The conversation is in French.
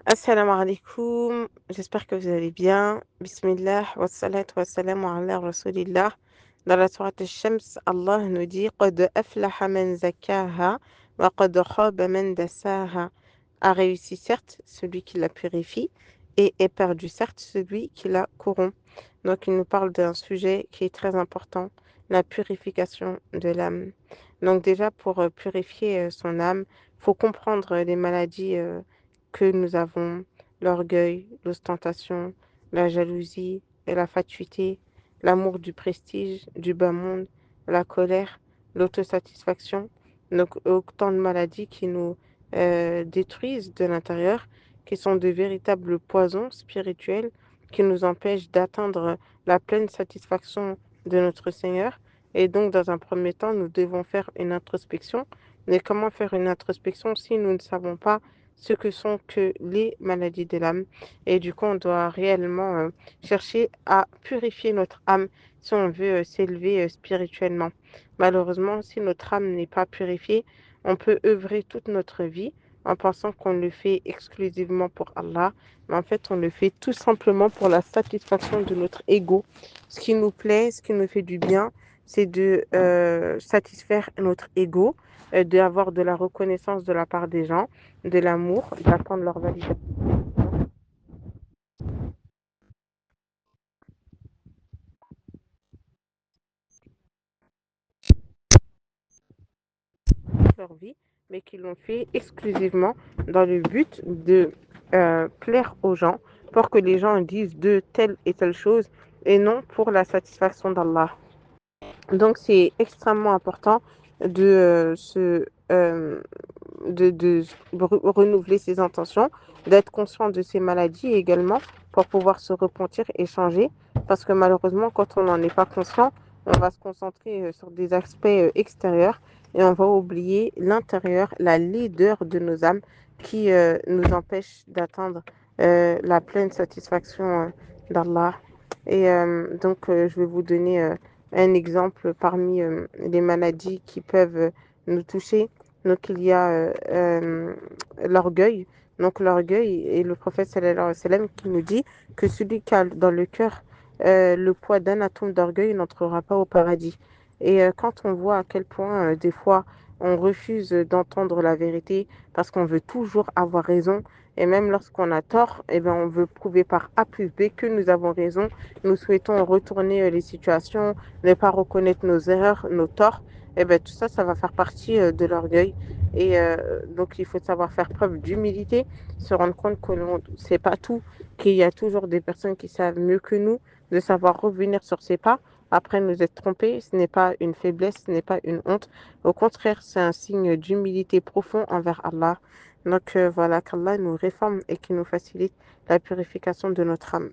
Assalamu alaikum, j'espère que vous allez bien. Bismillah, wassalatu wassalamu ala rasulillah. Dans la sourate Al-Shams, Allah nous dit قَدْ أَفْلَحَ مَنْ زَكَّاهَا وَقَدْ خَابَ مَنْ دَسَّاهَا. A réussi certes celui qui la purifie et est perdu certes celui qui la corrompt. Donc il nous parle d'un sujet qui est très important, la purification de l'âme. Donc déjà pour purifier son âme, faut comprendre les maladies que nous avons, l'orgueil, l'ostentation, la jalousie et la fatuité, l'amour du prestige, du bas monde, la colère, l'autosatisfaction, donc autant de maladies qui nous détruisent de l'intérieur, qui sont de véritables poisons spirituels qui nous empêchent d'atteindre la pleine satisfaction de notre Seigneur. Et donc, dans un premier temps, nous devons faire une introspection. Mais comment faire une introspection si nous ne savons pas ce que sont que les maladies de l'âme? Et du coup, on doit réellement chercher à purifier notre âme si on veut s'élever spirituellement. Malheureusement, si notre âme n'est pas purifiée, on peut œuvrer toute notre vie en pensant qu'on le fait exclusivement pour Allah, mais en fait, on le fait tout simplement pour la satisfaction de notre ego. Ce qui nous plaît, ce qui nous fait du bien, c'est de satisfaire notre ego, d'avoir de la reconnaissance de la part des gens, de l'amour, d'attendre leur validation, de leur vie, mais qui l'ont fait exclusivement dans le but de plaire aux gens, pour que les gens disent de telle et telle chose, et non pour la satisfaction d'Allah. Donc, c'est extrêmement important de, renouveler ses intentions, d'être conscient de ses maladies également pour pouvoir se repentir et changer. Parce que malheureusement, quand on n'en est pas conscient, on va se concentrer sur des aspects extérieurs et on va oublier l'intérieur, la laideur de nos âmes qui nous empêche d'atteindre la pleine satisfaction d'Allah. Et donc, je vais vous donner un exemple parmi les maladies qui peuvent nous toucher. Donc, il y a l'orgueil. Donc, l'orgueil, et le prophète sallallahu alayhi wa sallam qui nous dit que celui qui a dans le cœur le poids d'un atome d'orgueil n'entrera pas au paradis. Et quand on voit à quel point, des fois, on refuse d'entendre la vérité parce qu'on veut toujours avoir raison, et même lorsqu'on a tort, eh ben, on veut prouver par A plus B que nous avons raison. Nous souhaitons retourner les situations, ne pas reconnaître nos erreurs, nos torts. Et ben, tout ça, ça va faire partie de l'orgueil. Et donc, il faut savoir faire preuve d'humilité, se rendre compte que l'on ne sait pas tout, qu'il y a toujours des personnes qui savent mieux que nous, de savoir revenir sur ses pas. Après nous être trompés, ce n'est pas une faiblesse, ce n'est pas une honte. Au contraire, c'est un signe d'humilité profond envers Allah. Donc voilà, qu'Allah nous réforme et qu'il nous facilite la purification de notre âme.